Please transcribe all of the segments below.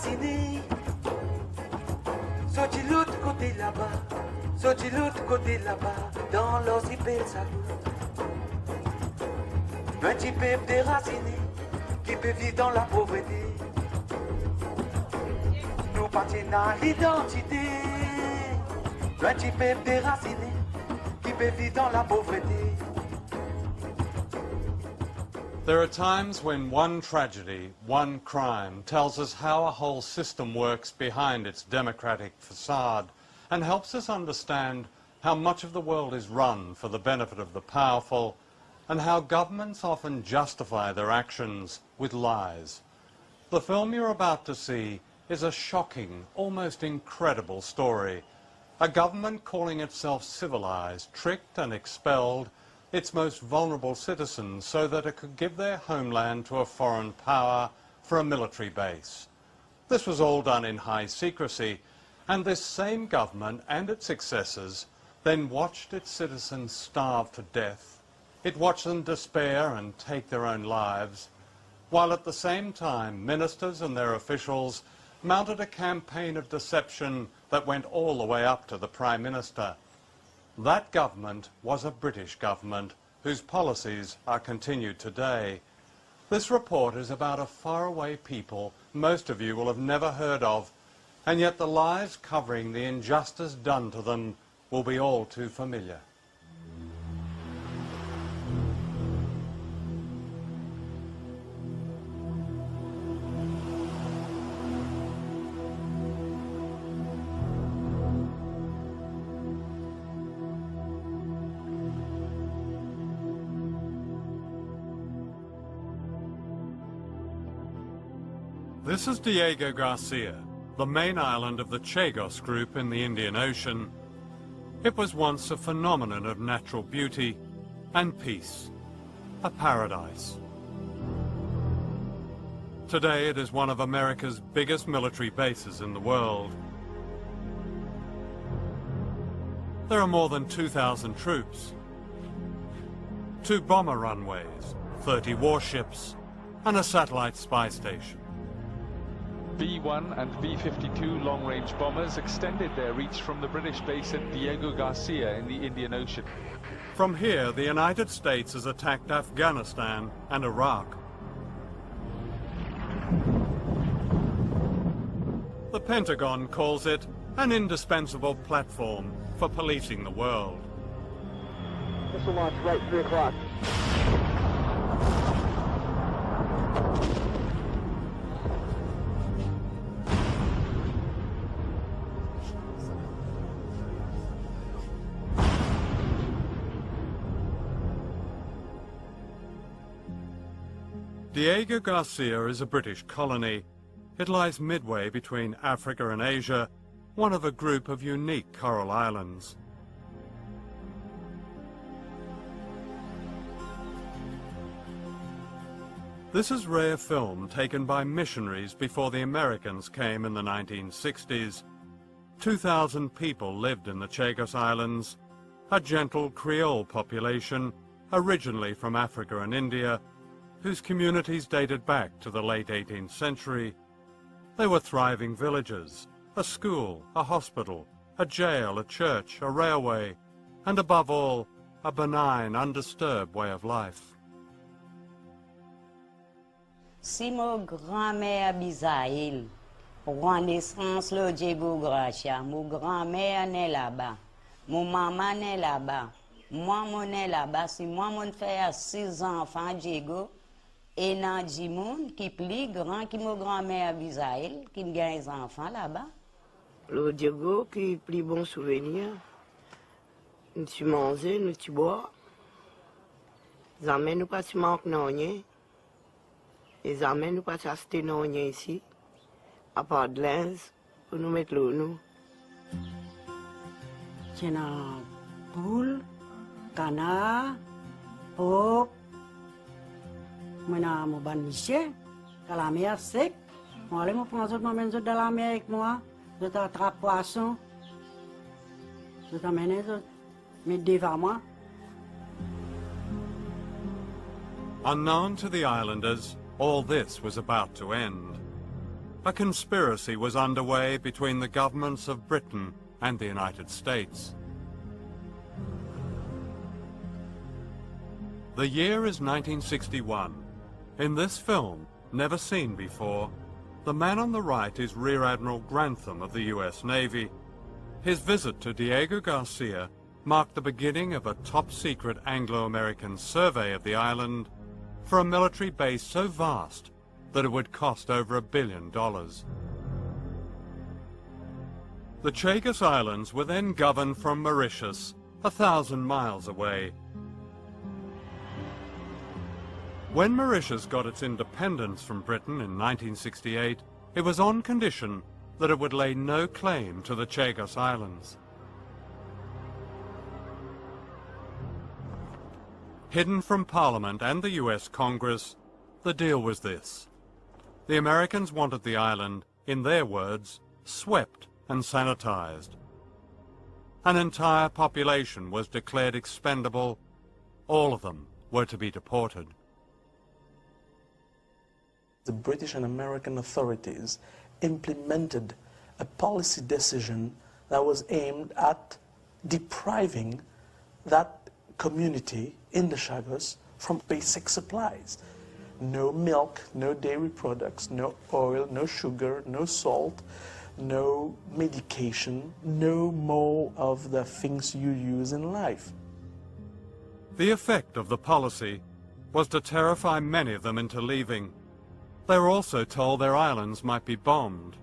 déracinés. Sont de l'autre côté là-bas, sont de l'autre côté là-bas, dans leurs hyper salut. Un petit peuple déraciné qui peut vivre dans la pauvreté. Nous partenons à l'identité. Un petit peuple déraciné qui peut vivre dans la pauvreté. There are times when one tragedy, one crime, tells us how a whole system works behind its democratic facade and helps us understand how much of the world is run for the benefit of the powerful and how governments often justify their actions with lies. The film you're about to see is a shocking, almost incredible story. A government calling itself civilized, tricked and expelled its most vulnerable citizens so that it could give their homeland to a foreign power for a military base. This was all done in high secrecy, and this same government and its successors then watched its citizens starve to death. It watched them despair and take their own lives, while at the same time ministers and their officials mounted a campaign of deception that went all the way up to the Prime Minister. That government was a British government whose policies are continued today. This report is about a faraway people most of you will have never heard of, and yet the lies covering the injustice done to them will be all too familiar. This is Diego Garcia, the main island of the Chagos group in the Indian Ocean. It was once a phenomenon of natural beauty and peace, a paradise. Today it is one of America's biggest military bases in the world. There are more than 2,000 troops, 2 bomber runways, 30 warships, and a satellite spy station. B-1 and B-52 long-range bombers extended their reach from the British base at Diego Garcia in the Indian Ocean. From here, the United States has attacked Afghanistan and Iraq. The Pentagon calls it an indispensable platform for policing the world. Missile launch right 3 o'clock. Diego Garcia is a British colony. It lies midway between Africa and Asia, one of a group of unique coral islands. This is rare film taken by missionaries before the Americans came in the 1960s. 2,000 people lived in the Chagos Islands, a gentle Creole population originally from Africa and India, whose communities dated back to the late 18th century. They were thriving villages, a school, a hospital, a jail, a church, a railway, and above all, a benign, undisturbed way of life. Si mon grand-mère Bisaïl, roi naissance le Diego Gracia, mon grand-mère n'est là-bas, mon maman n'est là-bas, moi mon est là-bas, si moi mon fait 6 enfants Diego, et nan di moun qui plus grand que mon grand-mère Bisaïl, qui a des enfants là-bas. Le Diego qui plus bon souvenir, nous tu manger, nous tu boire, ils amènent nous pas tu manques non rien, ils amènent nous pas tu acheter non rien ici, à part de linge pour nous mettre l'eau nous. Tiens un poule, canard, porc. Moi, je suis bon monsieur, à la mer sec. Je vais prendre dans la mer avec moi. Je t'attrape poisson. Je t'amène, je mets devant moi. Unknown to the islanders, all this was about to end. a conspiracy was underway between the governments of Britain and the United States. The year is 1961. In this film, never seen before, the man on the right is Rear Admiral Grantham of the US Navy. His visit to Diego Garcia marked the beginning of a top-secret Anglo-American survey of the island for a military base so vast that it would cost over $1 billion. The Chagos Islands were then governed from Mauritius, 1,000 miles away. When Mauritius got its independence from Britain in 1968, it was on condition that it would lay no claim to the Chagos Islands. Hidden from Parliament and the US Congress, the deal was this. The Americans wanted the island, in their words, swept and sanitized. An entire population was declared expendable. All of them were to be deported. The British and American authorities implemented a policy decision that was aimed at depriving that community in the Chagos from basic supplies. No milk, no dairy products, no oil, no sugar, no salt, no medication, no more of the things you use in life. The effect of the policy was to terrify many of them into leaving. They were also told their islands might be bombed.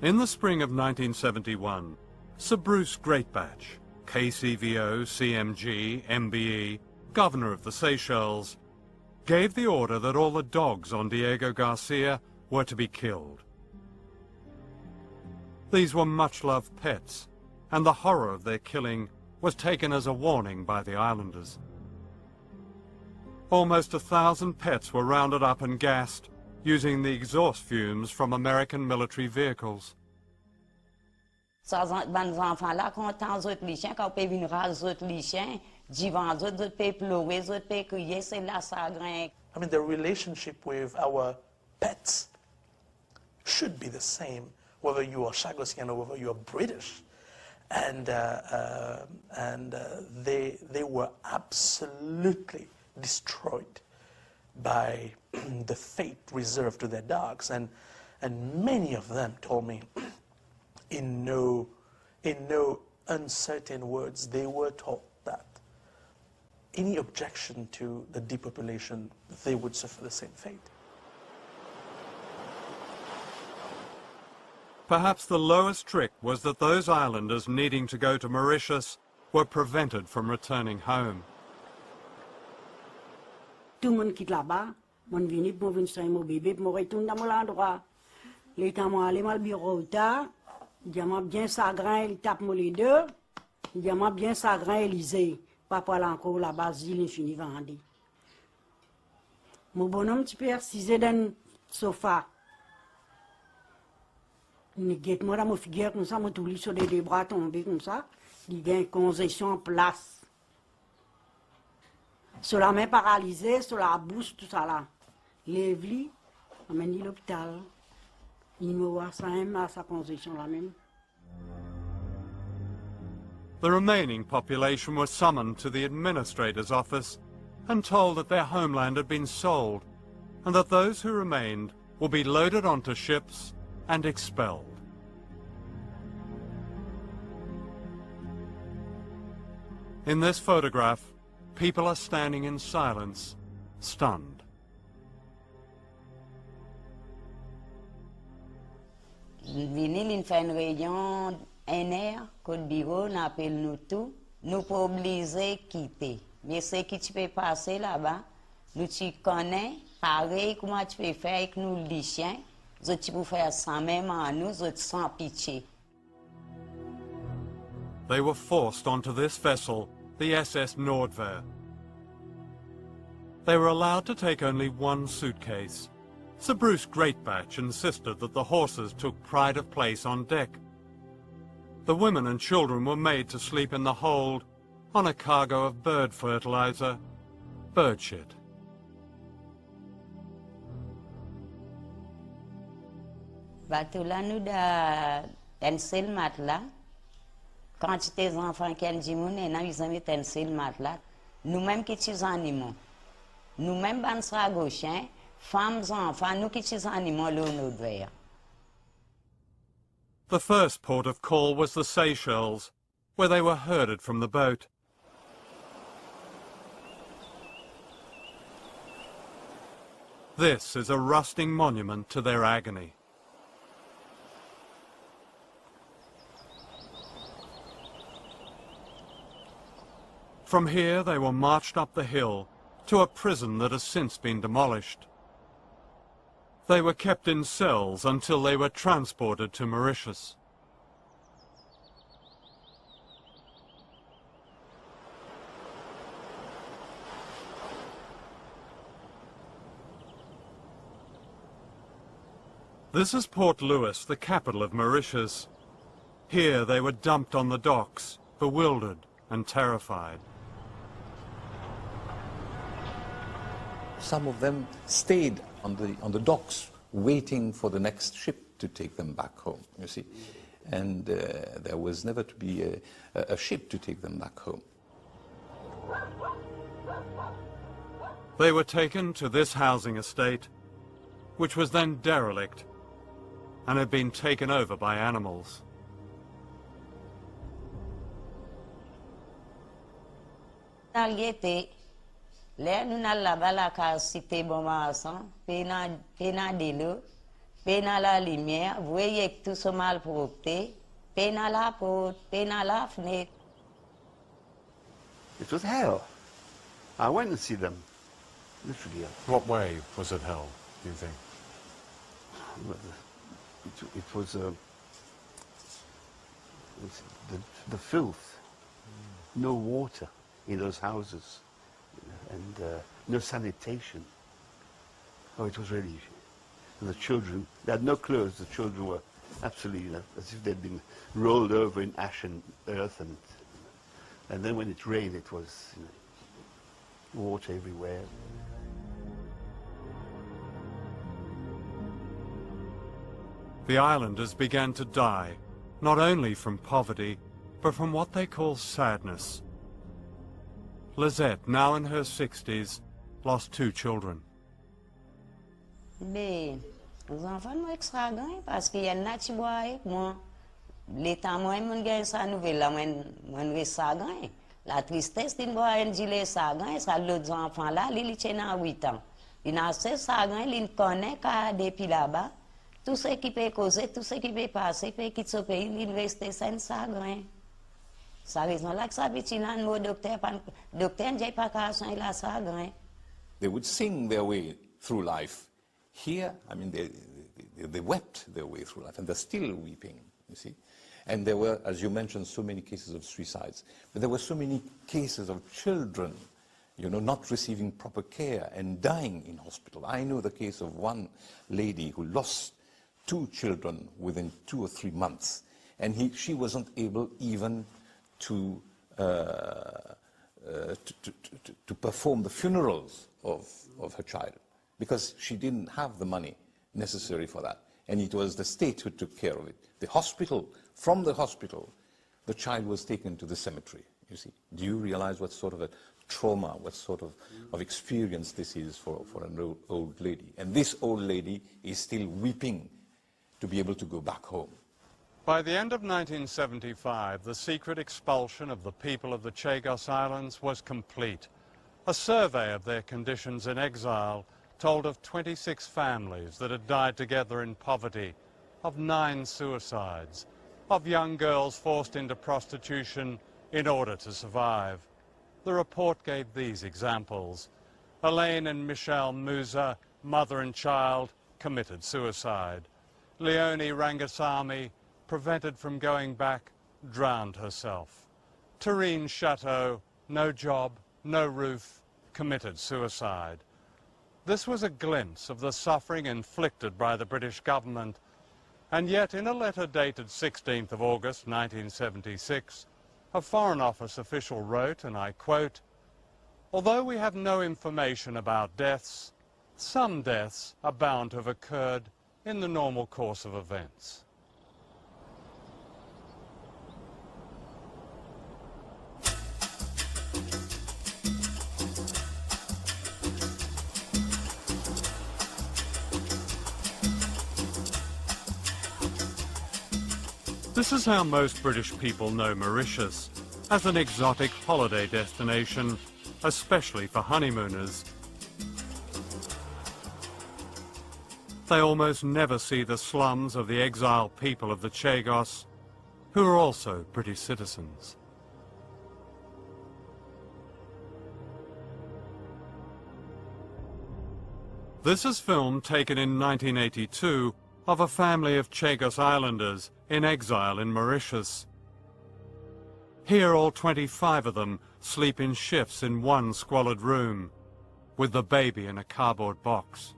In the spring of 1971, Sir Bruce Greatbatch, KCVO, CMG, MBE, Governor of the Seychelles, gave the order that all the dogs on Diego Garcia were to be killed. These were much-loved pets, and the horror of their killing was taken as a warning by the islanders. Almost 1,000 pets were rounded up and gassed using the exhaust fumes from American military vehicles. Ça ban enfants là content autres les chiens quand peut venir raser autres les chiens, divan autres peut pleurer autres peut crier c'est là ça grain. I mean, the relationship with our pets should be the same whether you are Chagosian or whether you are British. And they were absolutely destroyed by the fate reserved to their dogs, and many of them told me in no uncertain words they were told that any objection to the depopulation, they would suffer the same fate. Perhaps the lowest trick was that those islanders needing to go to Mauritius were prevented from returning home. Tout le monde quitte là-bas, mon vini pour venir sur mon bébé, pour retourner dans mon endroit. Les temps moi aller mal bureau tard, diamant bien sagrin, il tape moi les deux, diamant bien sagrin Élysée, pas pour aller encore là-bas, il infini vendi. Mon bonhomme tu peux assiser dans le sofa. Il guette moi dans mon figure comme ça, moi tout sur les deux bras tombés comme ça, il y a une congestion en place. Sur la main paralysée, sur la bouche, tout ça là. Lève-lui, amène-lui à l'hôpital. Il me voit ça même à sa congestion là même. The remaining population were summoned to the administrator's office and told that their homeland had been sold and that those who remained will be loaded onto ships and expelled. In this photograph, people are standing in silence, stunned. Vini, il fait une réunion, un air, code bureau, on appelle nous tout, nous pas obligés quitter. Mais ce qui tu peux passer là-bas, nous tu connais, pareil, comment tu peux faire avec nous les chiens, tu peux faire ça même à nous, sans pitié. They were forced onto this vessel, the SS Nordwehr. They were allowed to take only one suitcase. Sir Bruce Greatbatch insisted that the horses took pride of place on deck. The women and children were made to sleep in the hold on a cargo of bird fertilizer, bird shit. Bateau là nous da un seul matelas. Quantité d'enfants qui ont dit mon ils ont mis un seul matelas. Nous-mêmes qui sommes animaux. Nous-mêmes ban sragochien, femmes enfants nous qui sommes animaux là nous devons. The first port of call was the Seychelles, where they were herded from the boat. This is a rusting monument to their agony. From here they were marched up the hill to a prison that has since been demolished. They were kept in cells until they were transported to Mauritius. This is Port Louis, the capital of Mauritius. Here they were dumped on the docks, bewildered and terrified. Some of them stayed on the docks, waiting for the next ship to take them back home, you see. And there was never to be a ship to take them back home. They were taken to this housing estate, which was then derelict and had been taken over by animals. Là, nous allons là-bas, la cité Bon-Marsan, pena de l'eau, pena la lumière, vous voyez que tout ce mal propre, pena la porte, pena la fenêtre. It was hell. I went and see them, literally hell. What way was it hell, do you think? It was the filth, no water in those houses. And no sanitation. Oh, it was really... And the children, they had no clothes. The children were absolutely, as if they'd been rolled over in ash and earth. And then when it rained, it was water everywhere. The islanders began to die, not only from poverty, but from what they call sadness. Lizette, now in her 60s, lost 2 children. Mais les enfants sont extravagants parce qu'il y en a qui boivent avec moi. L'état moi, mon gars, ça nouvelle là, mon extravagant. La tristesse d'une boire un gilet extravagant, ça l'autre enfant là, il tient à 8 ans. Il a 16 extravagants, il connaît qu'à depuis là-bas. Tout ce qui peut causer, tout ce qui peut passer, peut quitter ce pays, il reste sans extravagant. Sa raison là que ça veut dire le docteur n'est pas qu'à soigner la sagrin. They would sing their way through life. Here, I mean, they wept their way through life, and they're still weeping, you see. And there were, as you mentioned, so many cases of suicides. But there were so many cases of children, not receiving proper care and dying in hospital. I know the case of one lady who lost 2 children within 2 or 3 months. And she wasn't able even to perform the funerals of her child because she didn't have the money necessary for that. And it was the state who took care of it. From the hospital, the child was taken to the cemetery, you see. Do you realize what sort of a trauma, what sort of experience this is for an old lady? And this old lady is still weeping to be able to go back home. By the end of 1975, the secret expulsion of the people of the Chagos Islands was complete. A survey of their conditions in exile told of 26 families that had died together in poverty, of 9 suicides, of young girls forced into prostitution in order to survive. The report gave these examples. Elaine and Michelle Musa, mother and child, committed suicide. Leonie Rangasamy, prevented from going back, drowned herself. Tarine Chateau, no job, no roof, committed suicide. This was a glimpse of the suffering inflicted by the British government, and yet in a letter dated 16th of August 1976, a Foreign Office official wrote, and I quote, "Although we have no information about deaths, some deaths are bound to have occurred in the normal course of events. This is how most British people know Mauritius, as an exotic holiday destination, especially for honeymooners. They almost never see the slums of the exiled people of the Chagos, who are also British citizens. This is film taken in 1982 of a family of Chagos Islanders in exile in Mauritius. Here all 25 of them sleep in shifts in one squalid room, with the baby in a cardboard box.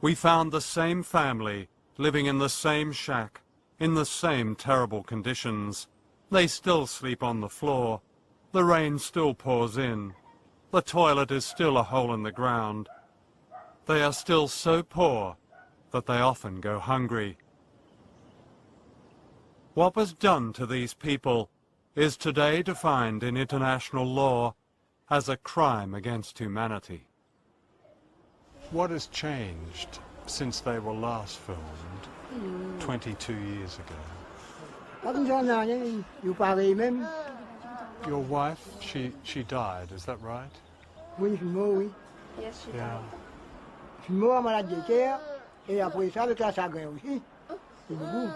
We found the same family living in the same shack, in the same terrible conditions. They still sleep on the floor. The rain still pours in. The toilet is still a hole in the ground. They are still so poor that they often go hungry. What was done to these people is today defined in international law as a crime against humanity. What has changed since they were last filmed 22 years ago? Your wife, she died, is that right? Oui, oui. Yes, she Yeah. died. Je suis mort à malade de cœur, et après ça, avec la chagrin aussi. C'est beaucoup.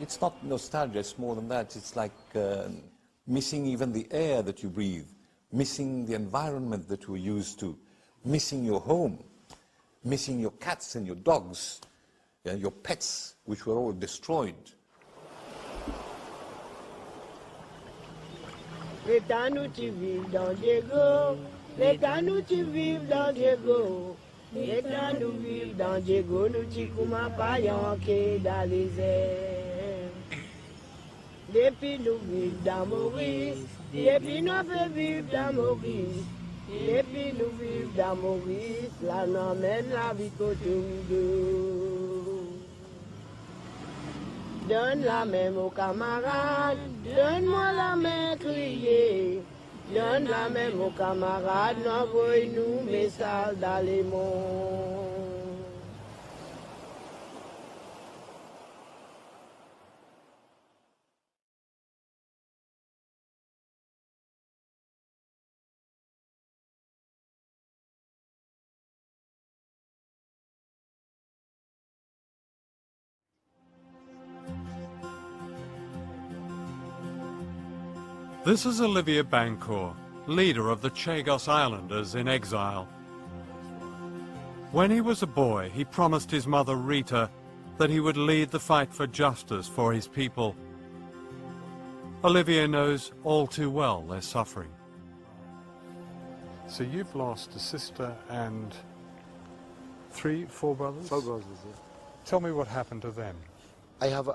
It's not nostalgia, it's more than that. It's like missing even the air that you breathe, missing the environment that you're used to, missing your home, missing your cats and your dogs, and your pets, which were all destroyed. L'État nous tu vives dans Diego, l'État nous tu vives dans Diego, l'État nous vives dans Diego, nous tu kuma payan qui dans les airs. Depuis nous vivons dans Maurice, depuis nous peut vivre dans Maurice, depuis nous vivons dans Maurice, là nous mène la vie côté ou deux. Donne la main aux camarades, donne-moi la main criée. Donne la main aux camarades, envoie-nous message dans les mondes. This is Olivier Bancourt, leader of the Chagos Islanders in exile. When he was a boy, he promised his mother Rita that he would lead the fight for justice for his people. Olivier knows all too well their suffering. So you've lost a sister and four brothers? 4 brothers, yeah. Tell me what happened to them. I have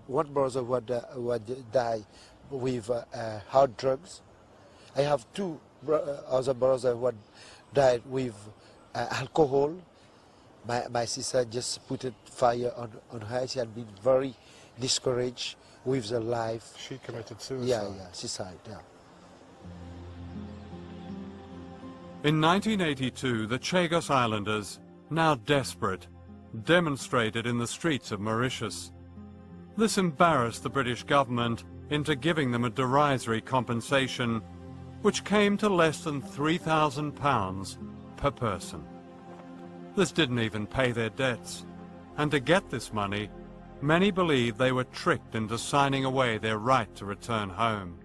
one brother who died with hard drugs. I have 2 other brothers who died with alcohol. My sister just put a fire on her. She had been very discouraged with her life. She committed suicide? Yeah, suicide, yeah. In 1982, the Chagos Islanders, now desperate, demonstrated in the streets of Mauritius. This embarrassed the British government into giving them a derisory compensation, which came to less than £3,000 per person. This didn't even pay their debts, and to get this money, many believe they were tricked into signing away their right to return home.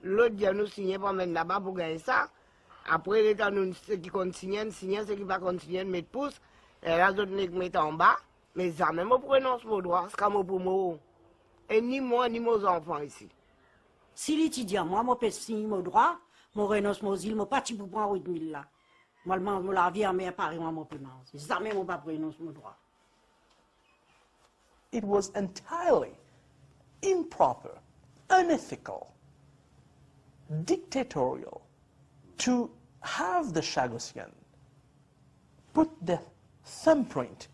L'autre dia nous signer pour mettre là-bas pour gagner ça. Après, l'État nous ce qui continue, ce qui va continuer de mettre pouce. Et là, d'autres nous mettent en bas. Mais ça, même pour renoncer mon droit, c'est comme pour moi. Et ni moi, ni mes enfants ici. Si l'étudiant, moi, je peux signer mon droit, je renonce mon île, je ne peux pas prendre 8 000 là. Moi, je la vie à mes parents, je peux pas. C'est ça, même, je ne peux pas renoncer mon droit. It was entirely improper, unethical, dictatorial to have the Chagossian put the thumbprint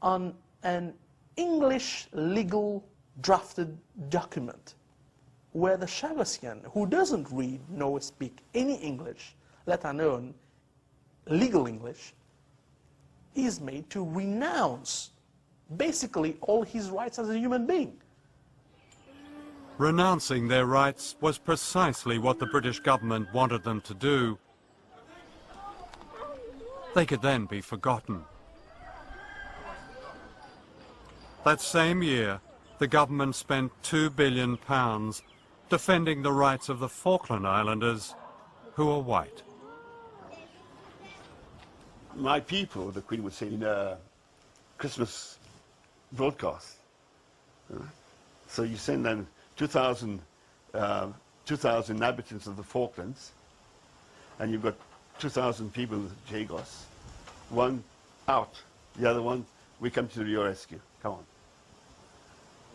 on an English legal drafted document where the Chagossian, who doesn't read nor speak any English, let alone legal English, is made to renounce basically all his rights as a human being. Renouncing their rights was precisely what the British government wanted them to do. They could then be forgotten. That same year, the government spent £2 billion defending the rights of the Falkland Islanders, who are white. My people, the Queen would say in a Christmas broadcast. So you send them 2,000 inhabitants of the Falklands, and you've got 2,000 people in Chagos. One out, the other one, we come to your rescue. Come on.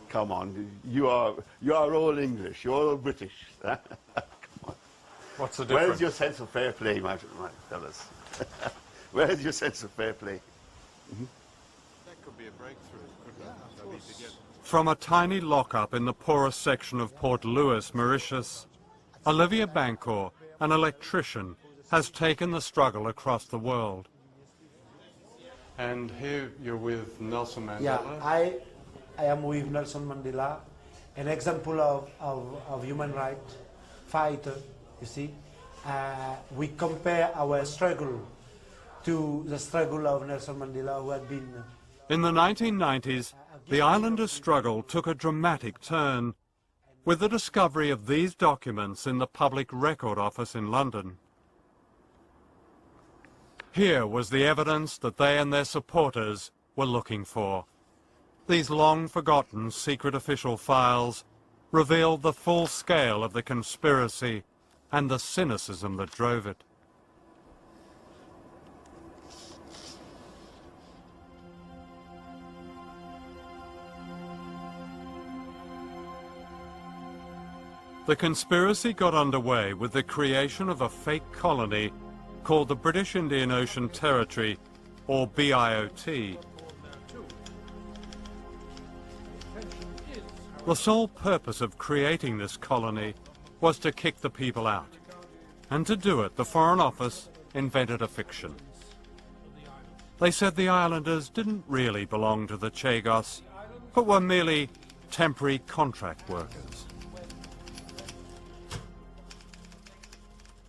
Come on, you are all English, you're all British. Come on. What's the difference? Where's your sense of fair play, my fellas? Where's your sense of fair play? Mm-hmm. That could be a breakthrough. From a tiny lock-up in the poorest section of Port Louis, Mauritius, Olivia Bancourt, an electrician, has taken the struggle across the world. And here you're with Nelson Mandela. Yeah, I am with Nelson Mandela, an example of human rights fighter, you see. We compare our struggle to the struggle of Nelson Mandela, who had been... In the 1990s, the islanders' struggle took a dramatic turn with the discovery of these documents in the Public Record Office in London. Here was the evidence that they and their supporters were looking for. These long-forgotten secret official files revealed the full scale of the conspiracy and the cynicism that drove it. The conspiracy got underway with the creation of a fake colony called the British Indian Ocean Territory, or BIOT. The sole purpose of creating this colony was to kick the people out. And to do it, the Foreign Office invented a fiction. They said the islanders didn't really belong to the Chagos, but were merely temporary contract workers.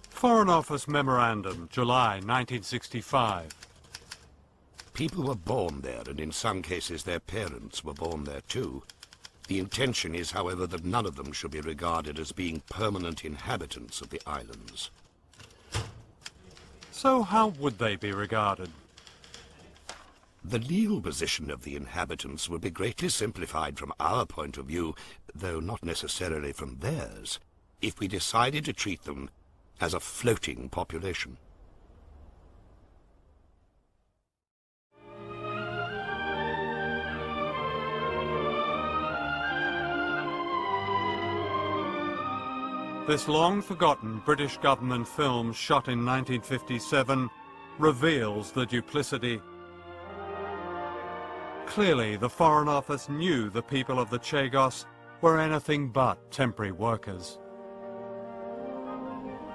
Foreign Office Memorandum, July 1965. People were born there, and in some cases their parents were born there too. The intention is, however, that none of them should be regarded as being permanent inhabitants of the islands. So how would they be regarded? The legal position of the inhabitants would be greatly simplified from our point of view, though not necessarily from theirs, if we decided to treat them as a floating population. This long-forgotten British government film shot in 1957 reveals the duplicity. Clearly, the Foreign Office knew the people of the Chagos were anything but temporary workers.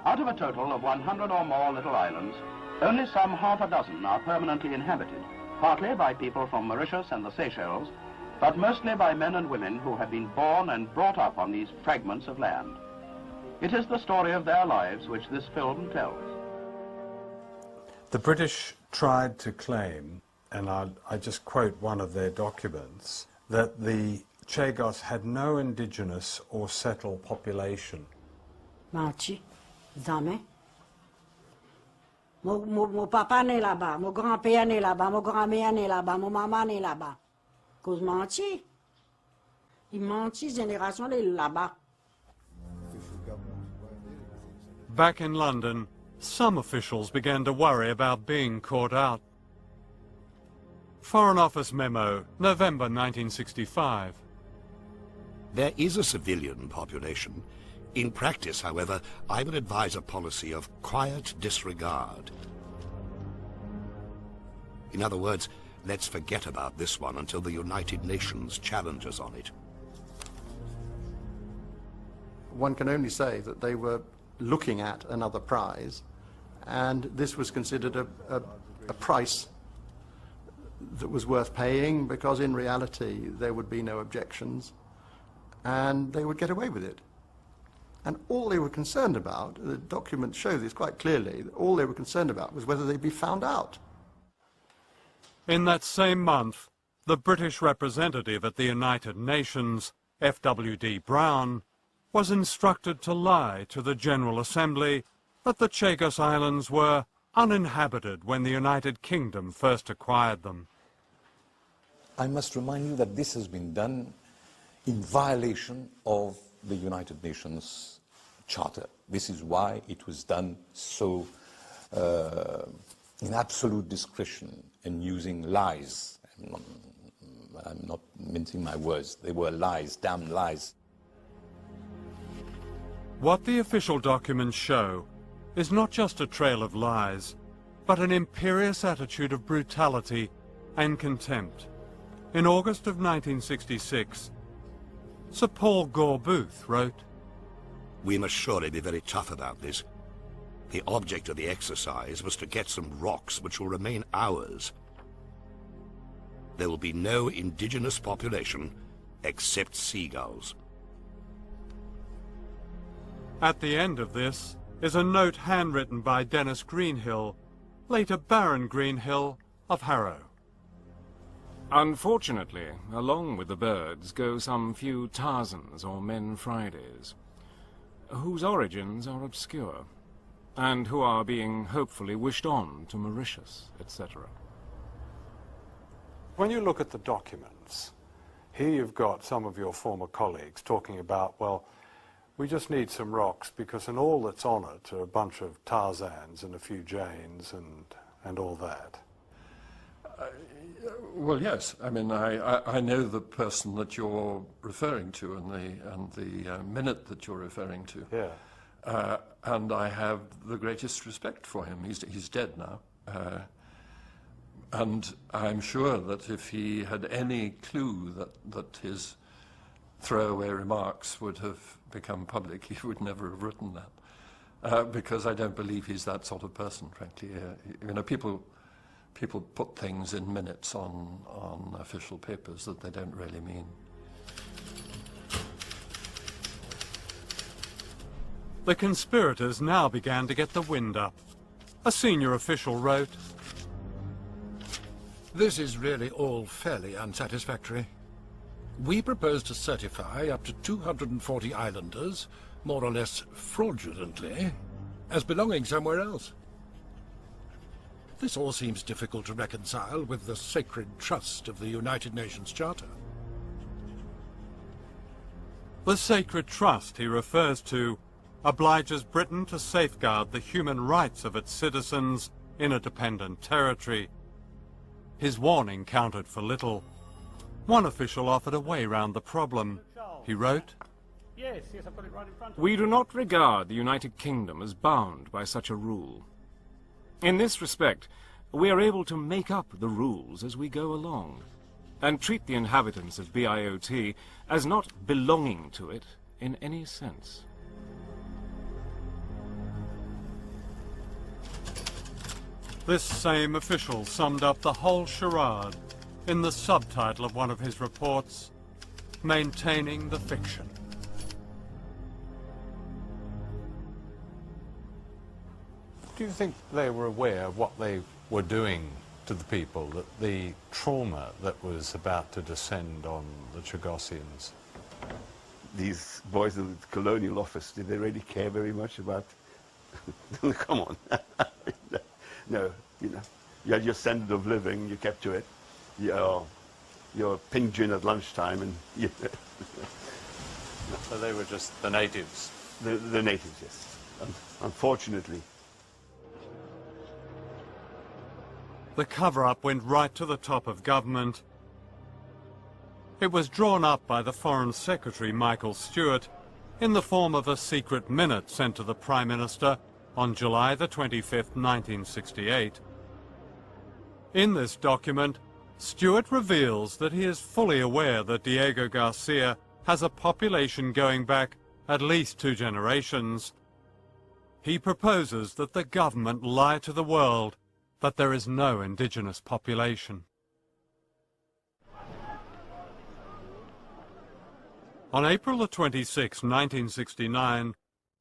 Out of a total of 100 or more little islands, only some half a dozen are permanently inhabited, partly by people from Mauritius and the Seychelles, but mostly by men and women who have been born and brought up on these fragments of land. It is the story of their lives which this film tells. The British tried to claim, and I just quote one of their documents, that the Chagos had no indigenous or settled population. Menti, jamais. Mon papa n'est là-bas, mon grand-père n'est là-bas, mon grand-mère n'est là-bas, mon maman n'est là-bas. Cause menti. Il menti, génération est là-bas. Back in London, some officials began to worry about being caught out. Foreign Office memo, November 1965. There is a civilian population. In practice, however, I would advise a policy of quiet disregard. In other words, let's forget about this one until the United Nations challenge us on it. One can only say that they were looking at another prize, and this was considered a price that was worth paying, because in reality there would be no objections and they would get away with it. And all they were concerned about, the documents show this quite clearly, all they were concerned about was whether they'd be found out. In that same month, the British representative at the United Nations, F.W.D. Brown, was instructed to lie to the General Assembly that the Chagos Islands were uninhabited when the United Kingdom first acquired them. I must remind you that this has been done in violation of the United Nations Charter. This is why it was done so in absolute discretion and using lies. I'm not mincing my words. They were lies, damn lies. What the official documents show is not just a trail of lies, but an imperious attitude of brutality and contempt. In August of 1966, Sir Paul Gore Booth wrote, "We must surely be very tough about this. The object of the exercise was to get some rocks which will remain ours. There will be no indigenous population except seagulls." At the end of this is a note handwritten by Dennis Greenhill, later Baron Greenhill of Harrow. Unfortunately, along with the birds go some few Tarzans or Men Fridays, whose origins are obscure, and who are being hopefully wished on to Mauritius, etc. When you look at the documents, here you've got some of your former colleagues talking about, well, we just need some rocks because in all that's on it are a bunch of Tarzans and a few Janes and all that. Well, yes. I mean, I know the person that you're referring to and the minute that you're referring to. Yeah. And I have the greatest respect for him. He's dead now. And I'm sure that if he had any clue that his throwaway remarks would have become public, he would never have written that. Because I don't believe he's that sort of person, frankly. You know, people put things in minutes on official papers that they don't really mean. The conspirators now began to get the wind up. A senior official wrote, "This is really all fairly unsatisfactory. We propose to certify up to 240 islanders, more or less fraudulently, as belonging somewhere else. This all seems difficult to reconcile with the sacred trust of the United Nations Charter." The sacred trust he refers to obliges Britain to safeguard the human rights of its citizens in a dependent territory. His warning counted for little. One official offered a way round the problem. He wrote, Yes, I put it right in front of you. "We do not regard the United Kingdom as bound by such a rule. In this respect, we are able to make up the rules as we go along, and treat the inhabitants of BIOT as not belonging to it in any sense." This same official summed up the whole charade in the subtitle of one of his reports, "Maintaining the Fiction." Do you think they were aware of what they were doing to the people, that the trauma that was about to descend on the Chagossians? These boys in the colonial office, did they really care very much about... Come on. No, you know, you had your standard of living, you kept to it. Your pink gin at lunchtime, and you know. So they were just the natives? The natives, yes. Unfortunately. The cover-up went right to the top of government. It was drawn up by the Foreign Secretary Michael Stewart in the form of a secret minute sent to the Prime Minister on July the 25th, 1968. In this document, Stewart reveals that he is fully aware that Diego Garcia has a population going back at least 2 generations. He proposes that the government lie to the world that there is no indigenous population. On April the 26th, 1969,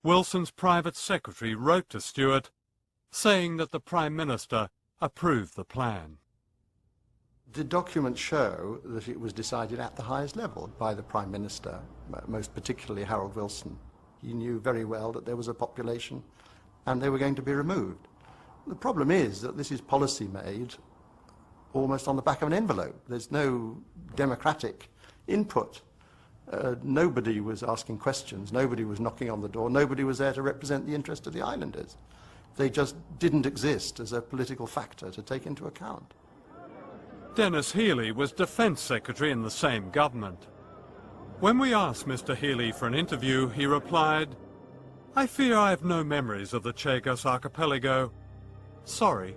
Wilson's private secretary wrote to Stewart saying that the Prime Minister approved the plan. The documents show that it was decided at the highest level by the Prime Minister, most particularly Harold Wilson. He knew very well that there was a population and they were going to be removed. The problem is that this is policy made almost on the back of an envelope. There's no democratic input. Nobody was asking questions, nobody was knocking on the door, nobody was there to represent the interest of the islanders. They just didn't exist as a political factor to take into account. Dennis Healey was Defence Secretary in the same government. When we asked Mr. Healey for an interview, he replied, "I fear I have no memories of the Chagos Archipelago. Sorry."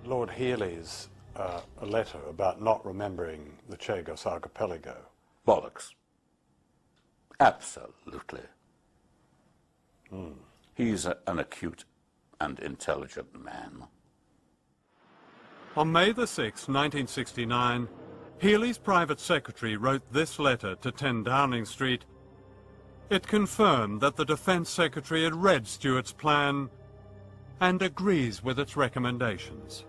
Lord Healey's a letter about not remembering the Chagos Archipelago. Bollocks. Absolutely. He's an acute and intelligent man. On May the 6th, 1969, Healey's private secretary wrote this letter to 10 Downing Street. It confirmed that the Defence Secretary had read Stewart's plan and agrees with its recommendations.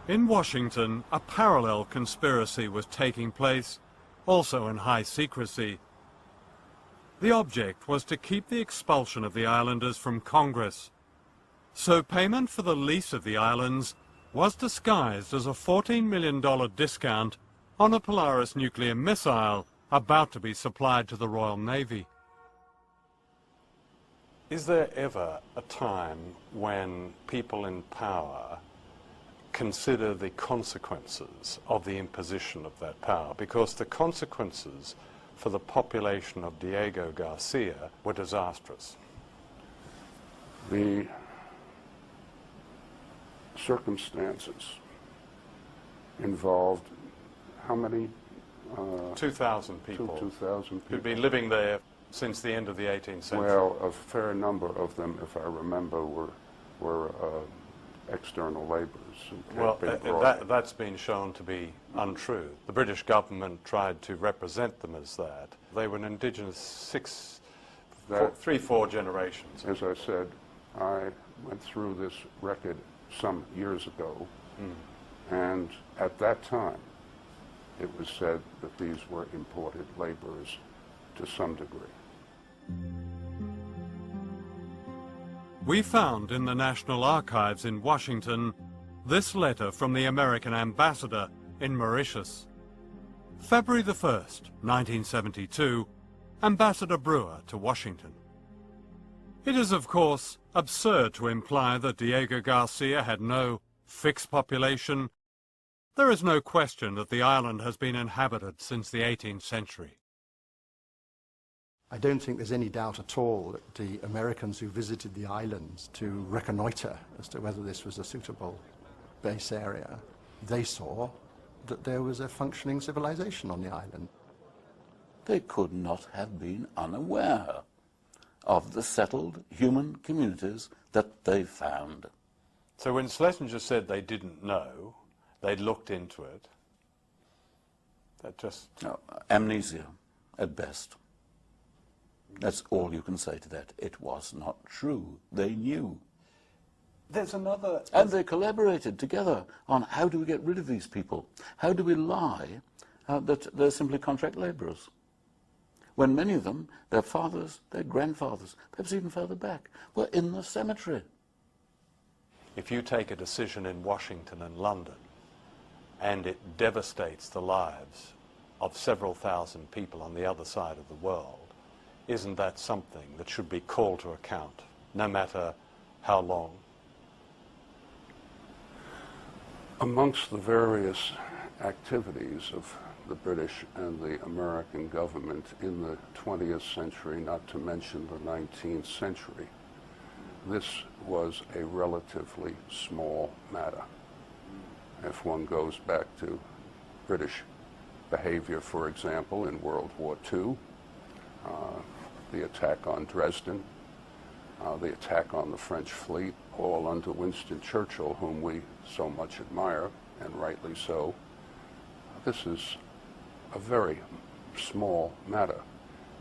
In Washington, a parallel conspiracy was taking place, also in high secrecy. The object was to keep the expulsion of the islanders from Congress. So payment for the lease of the islands was disguised as a $14 million discount on a Polaris nuclear missile about to be supplied to the Royal Navy. Is there ever a time when people in power consider the consequences of the imposition of that power? Because the consequences for the population of Diego Garcia were disastrous. The circumstances involved how many? 2,000 people. 2,000 people. Who'd been living there since the end of the 18th century. Well, a fair number of them, if I remember, were external laborers. Well, that's been shown to be untrue. The British government tried to represent them as that. They were an indigenous 3-4 generations. As I said, I went through this record some years ago, and at that time it was said that these were imported laborers to some degree. We found in the National Archives in Washington this letter from the American ambassador in Mauritius. February the 1st, 1972, Ambassador Brewer to Washington. It is, of course, absurd to imply that Diego Garcia had no fixed population. There is no question that the island has been inhabited since the 18th century. I don't think there's any doubt at all that the Americans who visited the islands to reconnoiter as to whether this was a suitable base area, they saw that there was a functioning civilization on the island. They could not have been unaware of the settled human communities that they found. So when Schlesinger said they didn't know, they'd looked into it, that just... No, amnesia, at best. That's all you can say to that. It was not true. They knew. There's another... And they collaborated together on how do we get rid of these people? How do we lie that they're simply contract laborers? When many of them, their fathers, their grandfathers, perhaps even further back, were in the cemetery. If you take a decision in Washington and London and it devastates the lives of several thousand people on the other side of the world, isn't that something that should be called to account, no matter how long? Amongst the various activities of the British and the American government in the 20th century, not to mention the 19th century, this was a relatively small matter. If one goes back to British behavior, for example, in World War II, the attack on Dresden, the attack on the French fleet, all under Winston Churchill, whom we so much admire, and rightly so. This is a very small matter.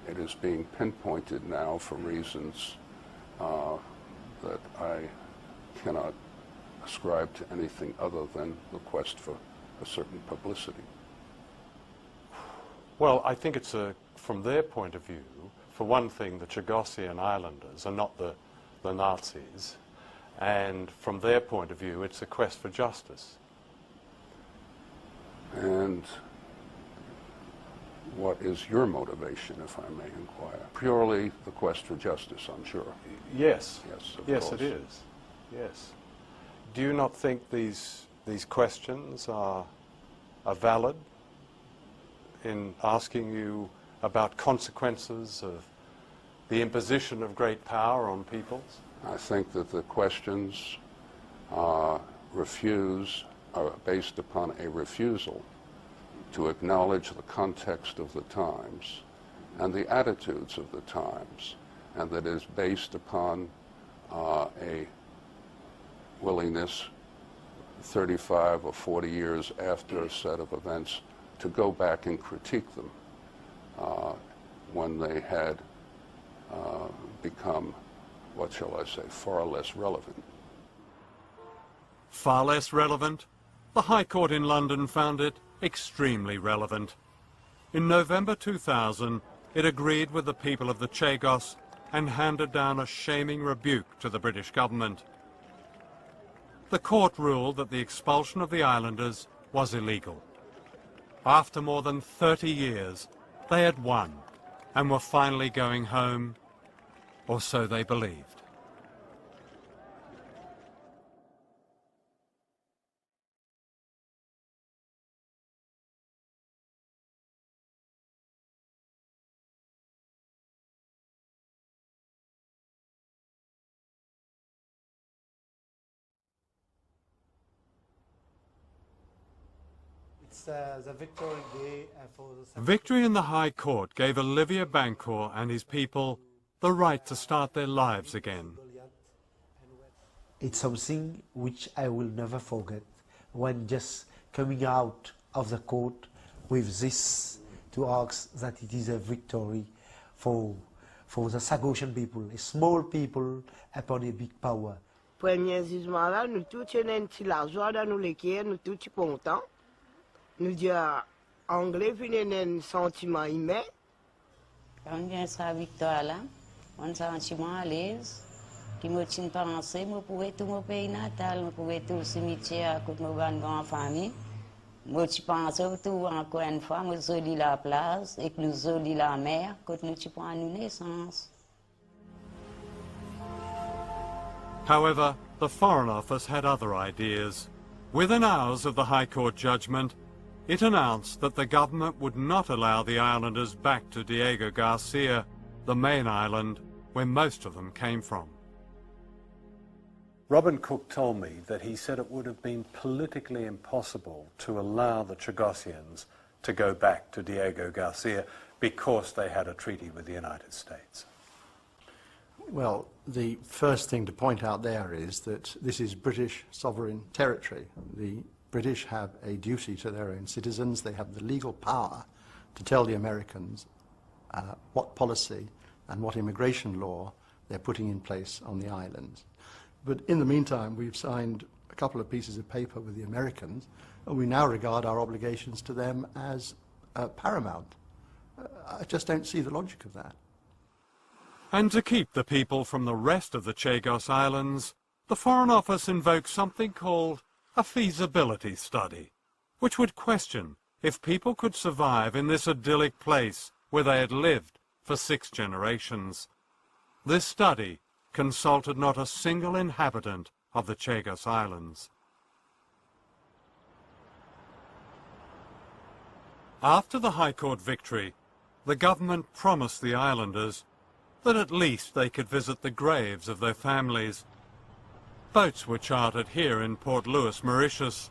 It is being pinpointed now for reasons that I cannot ascribe to anything other than the quest for a certain publicity. Well, I think it's from their point of view, for one thing, the Chagosian Islanders are not the Nazis, and from their point of view, it's a quest for justice. And what is your motivation, if I may inquire? Purely the quest for justice, I'm sure. Yes. Yes, of yes, course. it is. Yes. Do you not think these questions are valid in asking you about consequences of the imposition of great power on peoples? I think that the questions are based upon a refusal to acknowledge the context of the times and the attitudes of the times, and that is based upon a willingness 35 or 40 years after a set of events to go back and critique them when they had become, what shall I say, far less relevant. Far less relevant? The High Court in London found it extremely relevant. In November 2000, it agreed with the people of the Chagos and handed down a shaming rebuke to the British government. The court ruled that the expulsion of the islanders was illegal. After more than 30 years, they had won and were finally going home, or so they believed. The Victory Day for the... Victory in the High Court gave Olivier Bancourt and his people the right to start their lives again. It's something which I will never forget, when just coming out of the court with this to ask that it is a victory for the Sagosian people, a small people upon a big power. Premier jugement là, nous tous tenons un petit l'argent dans nous lesquels nous tous contents. Nous disons anglais puis un sentiment humain. Quand on vient sa victoire là, on sentiment à l'aise. Qui me tient pensé, me pouvais tout mon pays natal, me pouvais tout le cimetière, côté mon grande famille. Moi tu penses tout encore une fois, me soli la place et que nous soli la mer, côté nous tu prends une naissance. However, the Foreign Office had other ideas. Within hours of the High Court judgment, it announced that the government would not allow the islanders back to Diego Garcia, the main island where most of them came from. Robin Cook told me that he said it would have been politically impossible to allow the Chagosians to go back to Diego Garcia because they had a treaty with the United States. Well, the first thing to point out there is that this is British sovereign territory. The British have a duty to their own citizens. They have the legal power to tell the Americans what policy and what immigration law they're putting in place on the islands. But in the meantime, we've signed a couple of pieces of paper with the Americans, and we now regard our obligations to them as paramount. I just don't see the logic of that. And to keep the people from the rest of the Chagos Islands, the Foreign Office invoked something called a feasibility study, which would question if people could survive in this idyllic place where they had lived for 6 generations. This study consulted not a single inhabitant of the Chagos Islands. After the High Court victory, the government promised the islanders that at least they could visit the graves of their families. Boats were chartered here in Port Louis, Mauritius,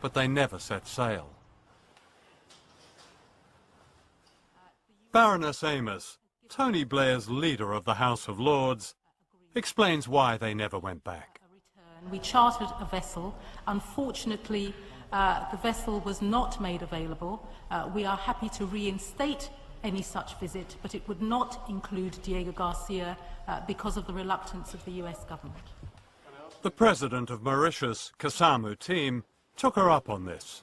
but they never set sail. Baroness Amos, Tony Blair's leader of the House of Lords, explains why they never went back. We chartered a vessel. Unfortunately, the vessel was not made available. We are happy to reinstate any such visit, but it would not include Diego Garcia because of the reluctance of the US government. The president of Mauritius, Kasamu Team, took her up on this.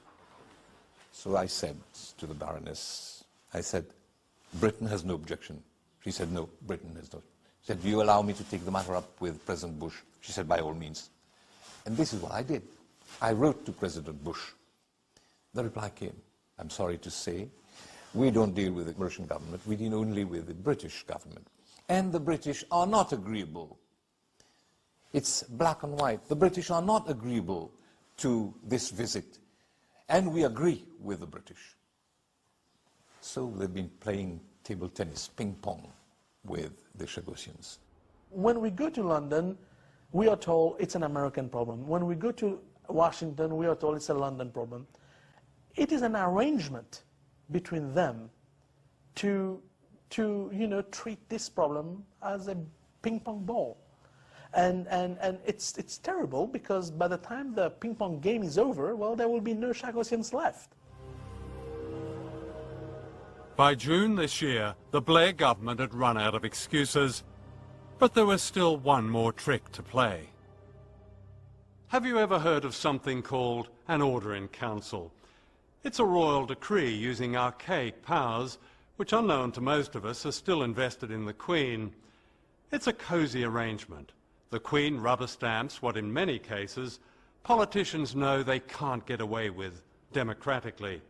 So I said to the Baroness, I said, Britain has no objection. She said, no, Britain has not. She said, do you allow me to take the matter up with President Bush? She said, by all means. And this is what I did. I wrote to President Bush. The reply came, I'm sorry to say, we don't deal with the Russian government, we deal only with the British government. And the British are not agreeable. It's black and white. The British are not agreeable to this visit. And we agree with the British. So they've been playing table tennis, ping pong, with the Chagosians. When we go to London, we are told it's an American problem. When we go to Washington, we are told it's a London problem. It is an arrangement between them to treat this problem as a ping pong ball. And it's terrible because by the time the ping pong game is over, well, there will be no Chagosians left. By June this year, the Blair government had run out of excuses, but there was still one more trick to play. Have you ever heard of something called an order in council? It's a royal decree using archaic powers, which unknown to most of us are still invested in the Queen. It's a cosy arrangement. The Queen rubber stamps what in many cases politicians know they can't get away with democratically.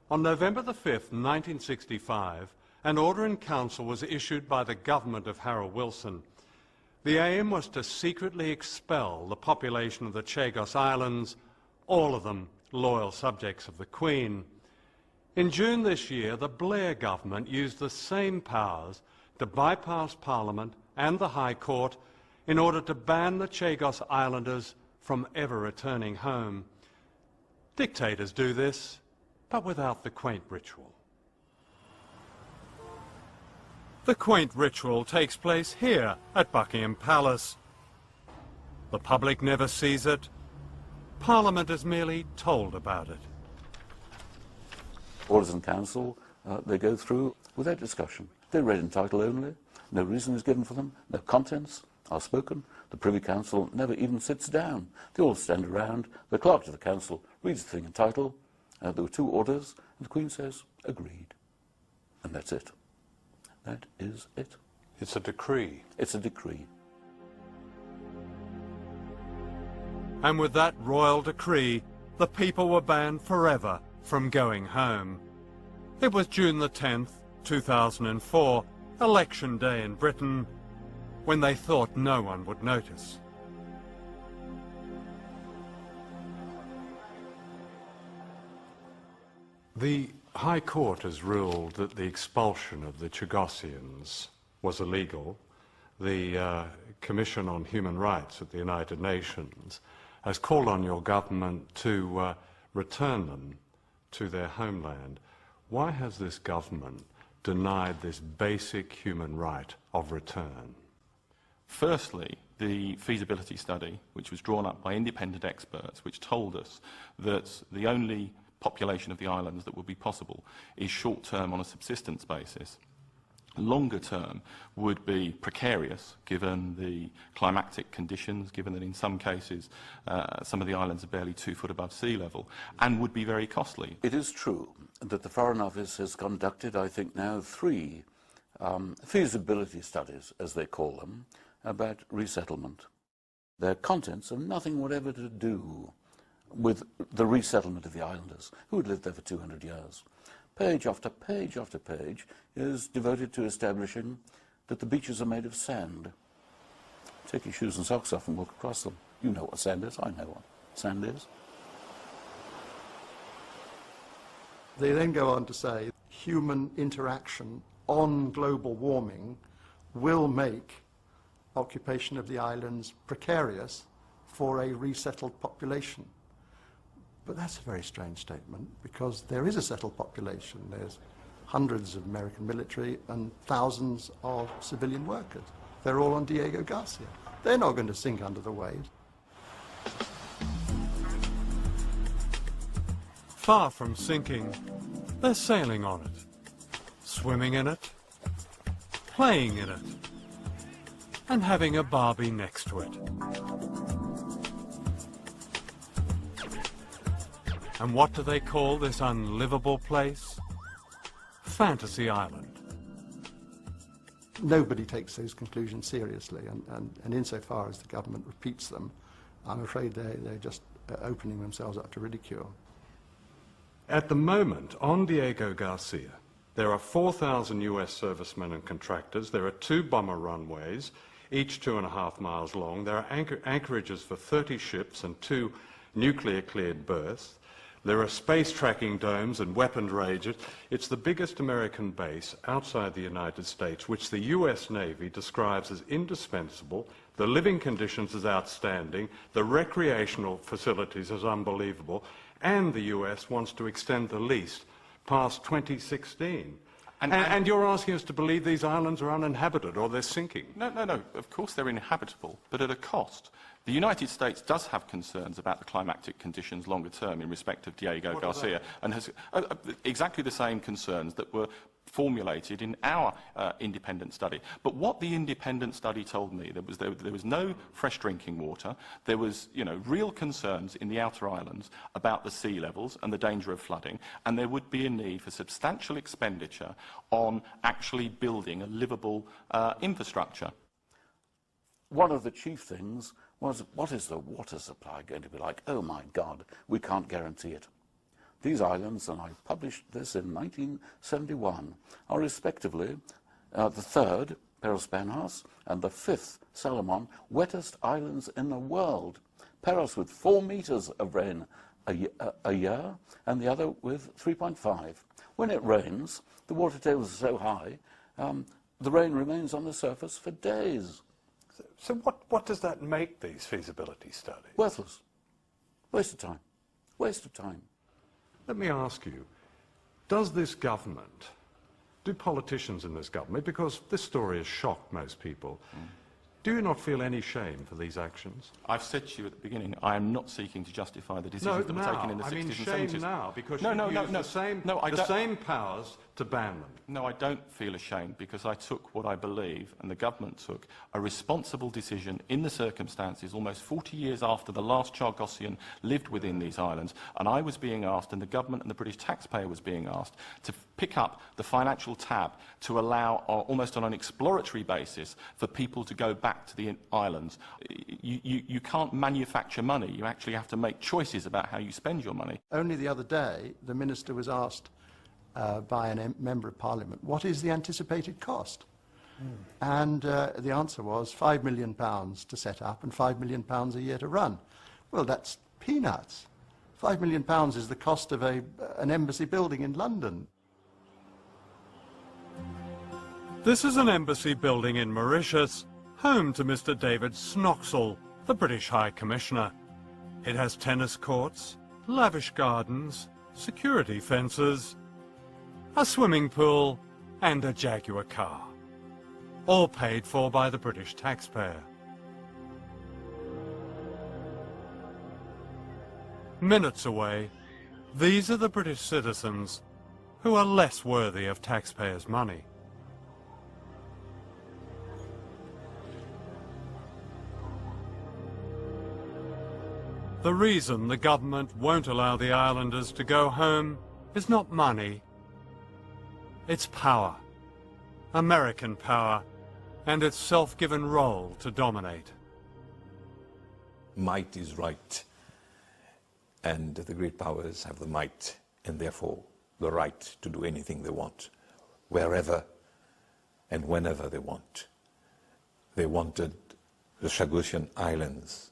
On November the 5th, 1965, an order in council was issued by the government of Harold Wilson. The aim was to secretly expel the population of the Chagos Islands, all of them loyal subjects of the Queen. In June this year, the Blair government used the same powers to bypass Parliament and the High Court in order to ban the Chagos Islanders from ever returning home. Dictators do this, but without the quaint ritual. The quaint ritual takes place here at Buckingham Palace. The public never sees it. Parliament is merely told about it. Orders in council, they go through without discussion. They're read in title only. No reason is given for them. No contents are spoken. The Privy Council never even sits down. They all stand around. The clerk to the council reads the thing in title. There were 2 orders, and the Queen says, agreed. And that's it. That is it. It's a decree. It's a decree. And with that royal decree, the people were banned forever from going home. It was June the 10th, 2004, election day in Britain, when they thought no one would notice. The High Court has ruled that the expulsion of the Chagosians was illegal. The Commission on Human Rights at the United Nations has called on your government to return them to their homeland. Why has this government denied this basic human right of return? Firstly, the feasibility study, which was drawn up by independent experts, which told us that the only population of the islands that would be possible is short-term on a subsistence basis. Longer term would be precarious given the climatic conditions, given that in some cases some of the islands are barely 2 foot above sea level, and would be very costly. It is true that the Foreign Office has conducted, I think now, 3 feasibility studies, as they call them, about resettlement. Their contents have nothing whatever to do with the resettlement of the islanders, who had lived there for 200 years. Page after page after page is devoted to establishing that the beaches are made of sand. Take your shoes and socks off and walk across them. You know what sand is, I know what sand is. They then go on to say human interaction on global warming will make occupation of the islands precarious for a resettled population. But that's a very strange statement, because there is a settled population. There's hundreds of American military and thousands of civilian workers. They're all on Diego Garcia. They're not going to sink under the waves. Far from sinking, they're sailing on it, swimming in it, playing in it, and having a Barbie next to it. And what do they call this unlivable place? Fantasy Island. Nobody takes those conclusions seriously, and insofar as the government repeats them, I'm afraid they're just opening themselves up to ridicule. At the moment, on Diego Garcia, there are 4,000 US servicemen and contractors. There are 2 bomber runways, each 2.5 miles long. There are anchorages for 30 ships and 2 nuclear-cleared berths. There are space tracking domes and weapons ranges. It's the biggest American base outside the United States, which the US Navy describes as indispensable. The living conditions as outstanding, the recreational facilities as unbelievable, and the US wants to extend the lease past 2016. And you're asking us to believe these islands are uninhabited or they're sinking. No. Of course they're inhabitable, but at a cost. The United States does have concerns about the climatic conditions longer term in respect of Diego Garcia, and has exactly the same concerns that were formulated in our independent study. But what the independent study told me, there was no fresh drinking water. There was, real concerns in the outer islands about the sea levels and the danger of flooding, and there would be a need for substantial expenditure on actually building a livable infrastructure. One of the chief things was, what is the water supply going to be like? Oh my God, we can't guarantee it. These islands, and I published this in 1971, are respectively the 3rd, Peros Penhas, and the 5th, Salomon, wettest islands in the world. Peros with 4 meters of rain a year, and the other with 3.5. When it rains, the water table is so high, the rain remains on the surface for days. So what does that make these feasibility studies? Worthless. Waste of time. Waste of time. Let me ask you, does this government, do politicians in this government, because this story has shocked most people, do you not feel any shame for these actions? I've said to you at the beginning, I am not seeking to justify the decisions that were taken in the 60s and 70s. I mean shame now, because you use the same powers to ban them. No, I don't feel ashamed, because I took what I believe, and the government took, a responsible decision in the circumstances almost 40 years after the last Chargossian lived within these islands, and I was being asked, and the government and the British taxpayer was being asked, to pick up the financial tab to allow, almost on an exploratory basis, for people to go back to the islands. You can't manufacture money. You actually have to make choices about how you spend your money. Only the other day, the minister was asked by a member of Parliament, what is the anticipated cost? And the answer was £5 million to set up and £5 million a year to run. Well, that's peanuts. £5 million is the cost of an embassy building in London. This is an embassy building in Mauritius, home to Mr. David Snoxall, the British High Commissioner. It has tennis courts, lavish gardens, security fences, a swimming pool, and a Jaguar car. All paid for by the British taxpayer. Minutes away, these are the British citizens who are less worthy of taxpayers' money. The reason the government won't allow the islanders to go home is not money. It's power. American power, and its self-given role to dominate. Might is right, and the great powers have the might, and therefore the right to do anything they want, wherever and whenever they want. They wanted the Chagosian Islands,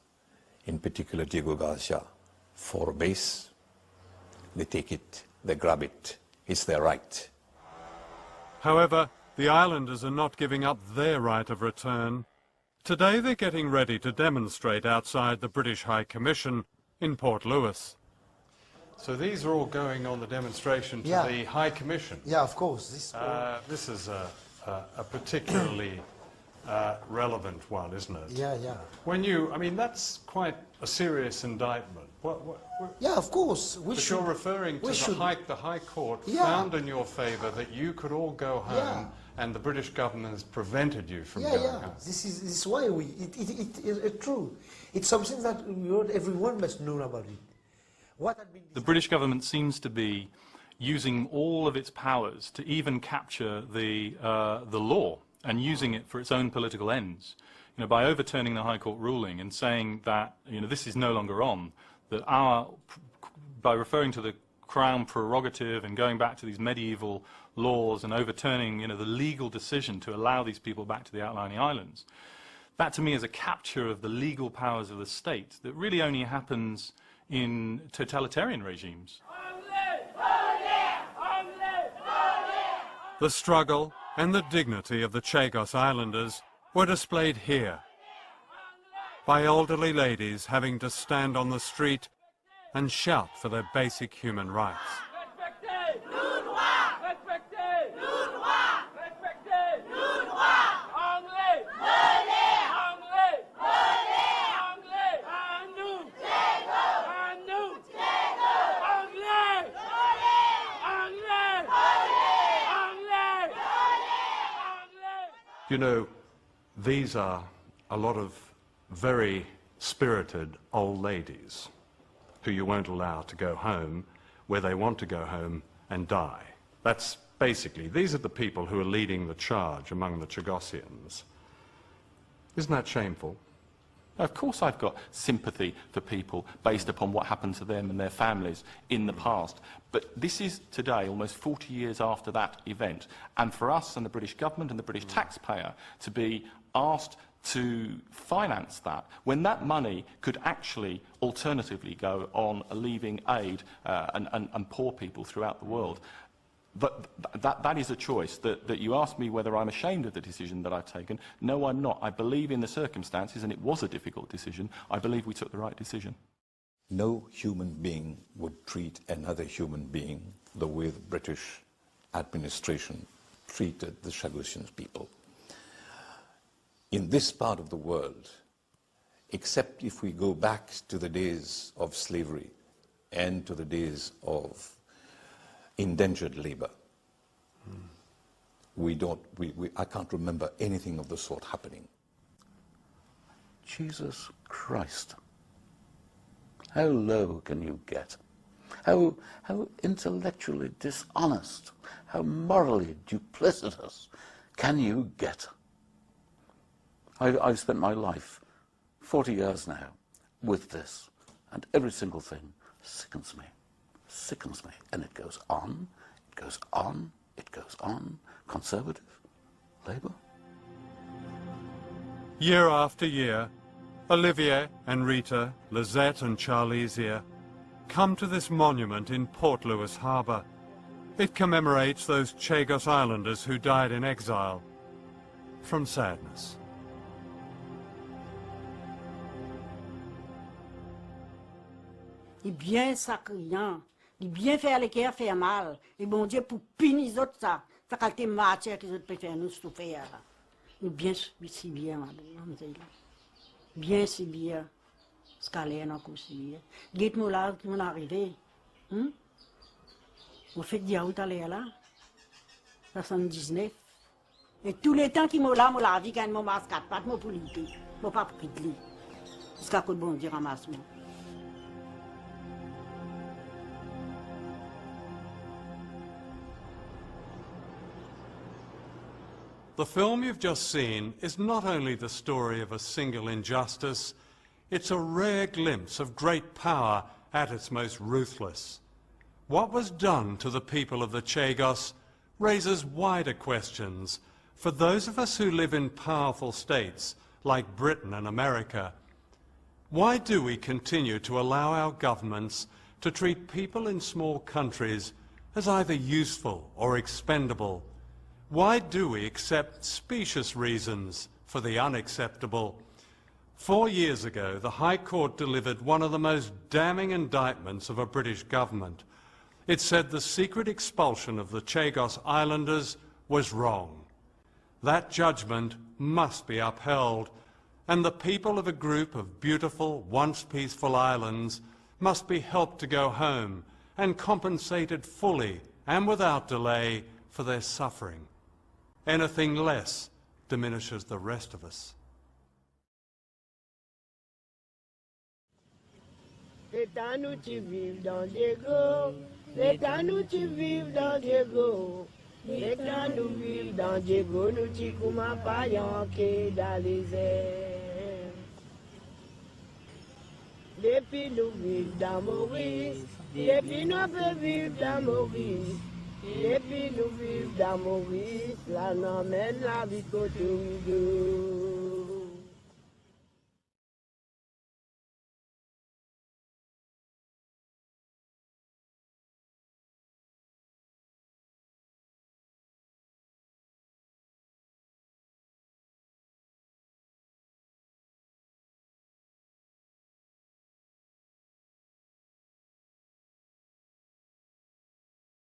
in particular Diego Garcia, for a base. They take it they grab it. It's their right. However, the islanders are not giving up their right of return. Today they're getting ready to demonstrate outside the British High Commission in Port Louis. So these are all going on the demonstration to the High Commission? Yeah, of course. This is a particularly relevant one, isn't it? Yeah, yeah. I mean, that's quite a serious indictment. Yeah, of course. You're referring to the High Court found in your favour that you could all go home and the British government has prevented you from going home. This is why it's true. It's something that everyone must know about it. The British government seems to be using all of its powers to even capture the law and using it for its own political ends. By overturning the High Court ruling and saying that this is no longer on, that by referring to the Crown prerogative and going back to these medieval laws and overturning the legal decision to allow these people back to the outlying islands, that to me is a capture of the legal powers of the state that really only happens in totalitarian regimes. The struggle and the dignity of the Chagos Islanders were displayed here by elderly ladies having to stand on the street and shout for their basic human rights. These are a lot of very spirited old ladies who you won't allow to go home where they want to go home and die. That's basically, these are the people who are leading the charge among the Chagosians. Isn't that shameful? Of course I've got sympathy for people based upon what happened to them and their families in the past. But this is today, almost 40 years after that event. And for us and the British government and the British taxpayer to be asked to finance that, when that money could actually alternatively go on alleviating aid and poor people throughout the world. But that is a choice that you asked me whether I'm ashamed of the decision that I've taken. No, I'm not. I believe in the circumstances, and it was a difficult decision. I believe we took the right decision. No human being would treat another human being the way the British administration treated the Chagosian people. In this part of the world, except if we go back to the days of slavery and to the days of indentured labor, I can't remember anything of the sort happening. Jesus Christ. How low can you get? How intellectually dishonest, how morally duplicitous can you get? I've spent my life, 40 years now, with this, and every single thing sickens me. And it goes on, it goes on, it goes on. Conservative, Labour. Year after year, Olivier and Rita, Lizette and Charlesia come to this monument in Port Louis Harbour. It commemorates those Chagos Islanders who died in exile from sadness. Il est bien sacriant, il est bien faire les guerres, faire mal. Et bon Dieu, pour punir les autres, ça qualité matière que les autres peuvent faire nous souffrir. Il est bien si bien, madame. Bien si bien. Scalaire n'a qu'au si bien. Dites-moi là, qui m'en est arrivé. Vous faites dire où t'allez là? 79. Et tous les temps qui m'ont là, la vie, quand ils m'ont masse 4 pattes, m'ont pour l'idée. M'ont pas pris de lit. Jusqu'à quoi de bon Dieu ramasse-moi. The film you've just seen is not only the story of a single injustice, it's a rare glimpse of great power at its most ruthless. What was done to the people of the Chagos raises wider questions for those of us who live in powerful states like Britain and America. Why do we continue to allow our governments to treat people in small countries as either useful or expendable, why do we accept specious reasons for the unacceptable? 4 years ago, the High Court delivered one of the most damning indictments of a British government. It said the secret expulsion of the Chagos Islanders was wrong. That judgment must be upheld, and the people of a group of beautiful, once peaceful islands must be helped to go home and compensated fully and without delay for their suffering. Anything less diminishes the rest of us. C'est à nous qui vivons dans Diego, c'est à nous qui vivons dans Diego, c'est à nous vivons dans Diego, nous qui comment pas yanké dans les airs. Depuis nous vivons dans Maurice, depuis nous peut vivre dans Maurice, depuis nous vivons dans Maurice, là nous mène la vie côté nous deux.